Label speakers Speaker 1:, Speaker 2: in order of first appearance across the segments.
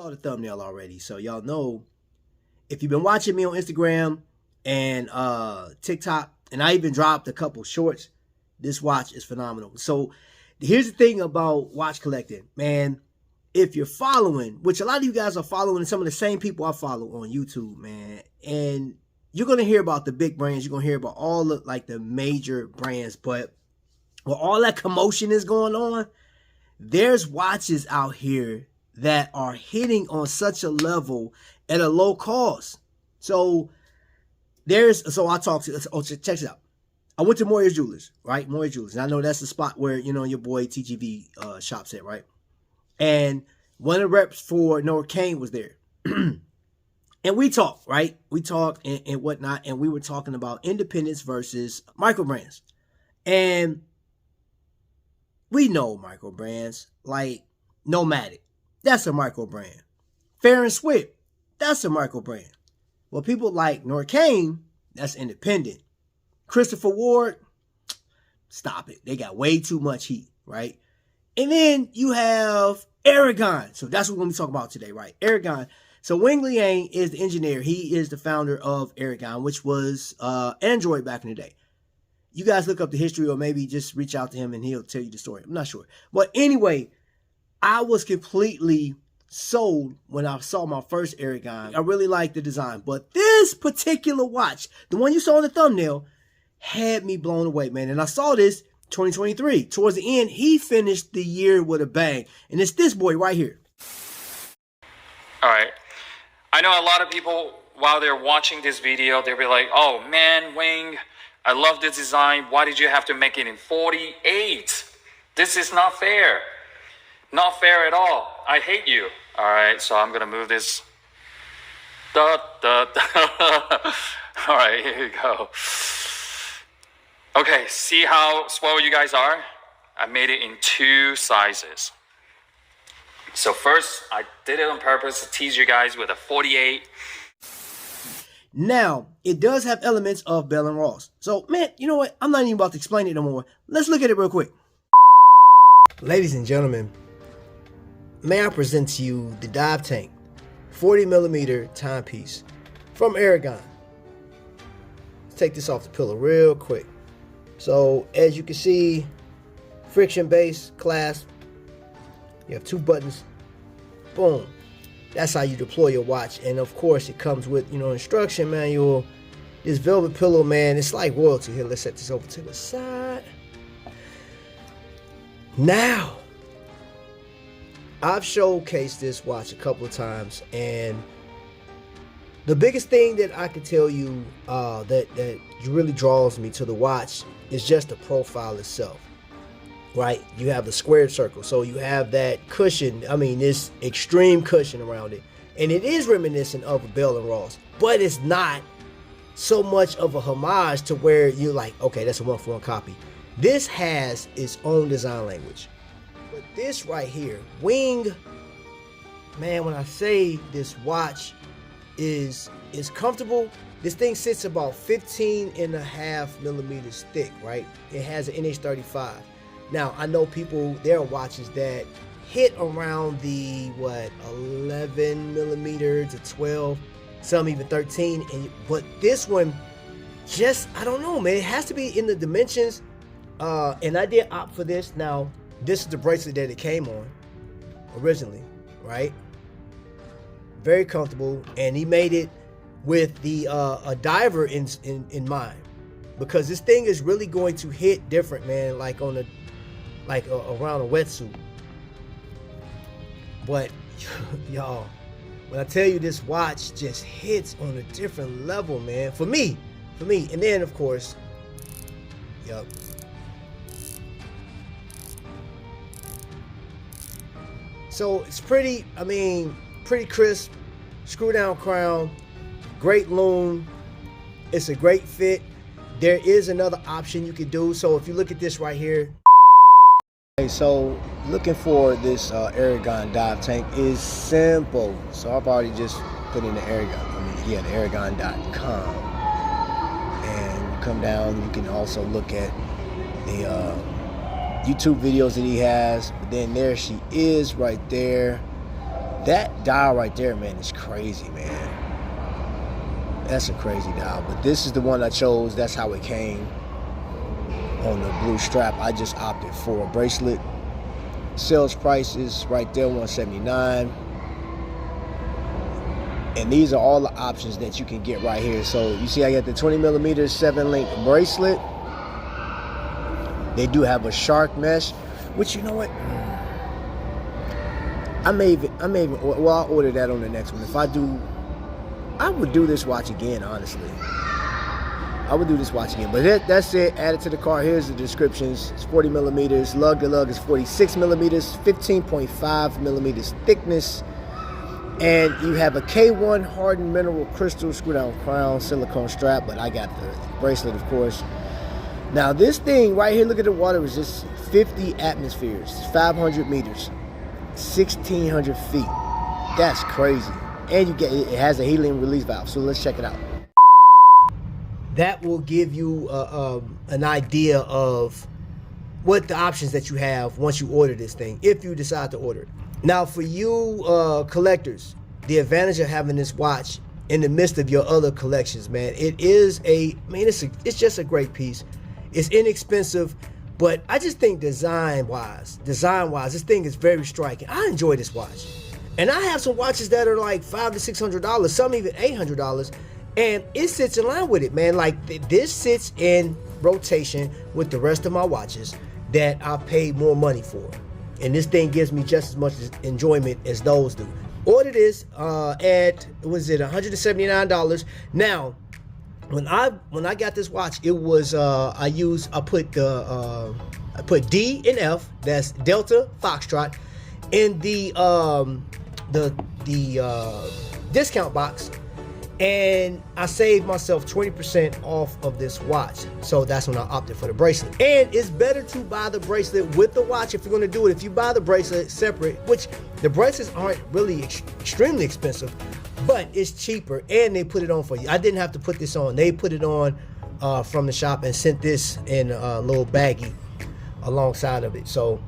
Speaker 1: saw the thumbnail already, so y'all know if you've been watching me on Instagram and TikTok, and I even dropped a couple shorts, this watch is phenomenal. So here's the thing about watch collecting, man. If you're following, which a lot of you guys are following some of the same people I follow on YouTube, man, and you're going to hear about the big brands, you're going to hear about all the, like, the major brands, but where all that commotion is going on, there's watches out here that are hitting on such a level at a low cost. So I talked to, check this out. I went to Moyer's Jewelers, right? Moyer's Jewelers. And I know that's the spot where, you know, your boy TGV shops at, right? And one of the reps for Noah Kane was there. And we talked, right? We talked and whatnot. And we were talking about independence versus micro brands. And we know micro brands, like Nomadic. That's a micro brand. Fair and Swift. That's a micro brand. Well, people like Noah Kane, that's independent. Christopher Ward, stop it. They got way too much heat, right? And then you have Aragon. So that's what we're going to be talking about today, right? Aragon. So Liang is the engineer. He is the founder of Aragon, which was Android back in the day. You guys look up the history or maybe just reach out to him and he'll tell you the story. I'm not sure. But anyway, I was completely sold when I saw my first Aragon. I really liked the design. But this particular watch, the one you saw in the thumbnail, had me blown away, man. And I saw this 2023. Towards the end, he finished the year with a bang. And it's this boy right here.
Speaker 2: All right. I know a lot of people, while they're watching this video, they'll be like, oh man, Wing, I love this design. Why did you have to make it in 48? This is not fair. Not fair at all. I hate you. All right, so I'm going to move this. Da, da, da. All right, here we go. Okay, see how swell you guys are? I made it in 2 sizes. So first, I did it on purpose to tease you guys with a 48.
Speaker 1: Now, it does have elements of Bell & Ross. So, man, you know what? I'm not even about to explain it no more. Let's look at it real quick. Ladies and gentlemen, may I present to you the DiveTank 40mm timepiece from Aragon. Let's take this off the pillow real quick. So, as you can see, friction-based clasp. You have 2 buttons. Boom. That's how you deploy your watch. And of course, it comes with, you know, instruction manual. This velvet pillow, man, it's like royalty. Here, let's set this over to the side. Now, I've showcased this watch a couple of times, and the biggest thing that I can tell you that really draws me to the watch is just the profile itself. Right, you have the squared circle, so you have that cushion. I mean, this extreme cushion around it, and it is reminiscent of a Bell & Ross, but it's not so much of a homage to where you're like, okay, that's a 1-for-1 copy. This has its own design language. But this right here, Wing, man, when I say this watch is comfortable, this thing sits about 15.5mm thick, right? It has an NH35. Now, I know people, there are watches that hit around the, 11mm to 12, some even 13. But this one, just, I don't know, man. It has to be in the dimensions. And I did opt for this. Now, this is the bracelet that it came on originally, right? Very comfortable. And he made it with the a diver in mind. Because this thing is really going to hit different, man, like on the around a wetsuit. But y'all, when I tell you this watch just hits on a different level, man, for me. And then of course, yep. So it's pretty crisp, screw down crown, great lume. It's a great fit. There is another option you could do. So if you look at this right here. So looking for this Aragon DiveTank is simple. So I've already just put in the Aragon, the Aragon.com, and you come down. You can also look at the YouTube videos that he has. But then there she is right there. That dial right there, man, is crazy, man. That's a crazy dial. But this is the one I chose. That's how it came on the blue strap. I just opted for a bracelet. Sales price is right there, $179. And these are all the options that you can get right here. So you see I got the 20mm 7-link bracelet. They do have a shark mesh, which, you know what, well, I'll order that on the next one. If I do, I would do this watch again, honestly. I would do this watch again. But that's it. Add it to the cart. Here's the descriptions. It's 40mm. Lug to lug is 46mm. 15.5mm thickness. And you have a K1 hardened mineral crystal screw down crown, silicone strap. But I got the bracelet, of course. Now this thing right here, look at the water resistance. 50 atmospheres. 500 meters. 1,600 feet. That's crazy. And it has a helium release valve. So let's check it out. That will give you an idea of what the options that you have once you order this thing, if you decide to order it. Now, for you collectors, the advantage of having this watch in the midst of your other collections, man, it's just a great piece. It's inexpensive, but I just think design-wise, this thing is very striking. I enjoy this watch. And I have some watches that are like $500 to $600, some even $800. And it sits in line with it, man. Like, this sits in rotation with the rest of my watches that I pay more money for. And this thing gives me just as much enjoyment as those do. Order this at, was it $179? Now, when I got this watch, it was I put D and F, that's Delta Foxtrot, in the discount box. And I saved myself 20% off of this watch. So that's when I opted for the bracelet. And it's better to buy the bracelet with the watch if you're going to do it. If you buy the bracelet separate, which the bracelets aren't really extremely expensive, but it's cheaper and they put it on for you. I didn't have to put this on. They put it on from the shop and sent this in a little baggie alongside of it. So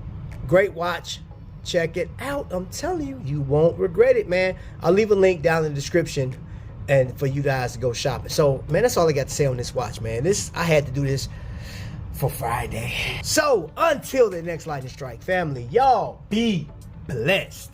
Speaker 1: great watch. Check it out. I'm telling you, you won't regret it, man. I'll leave a link down in the description and for you guys to go shopping. So, man, that's all I got to say on this watch, man. I had to do this for Friday. So, until the next lightning strike, family, y'all be blessed.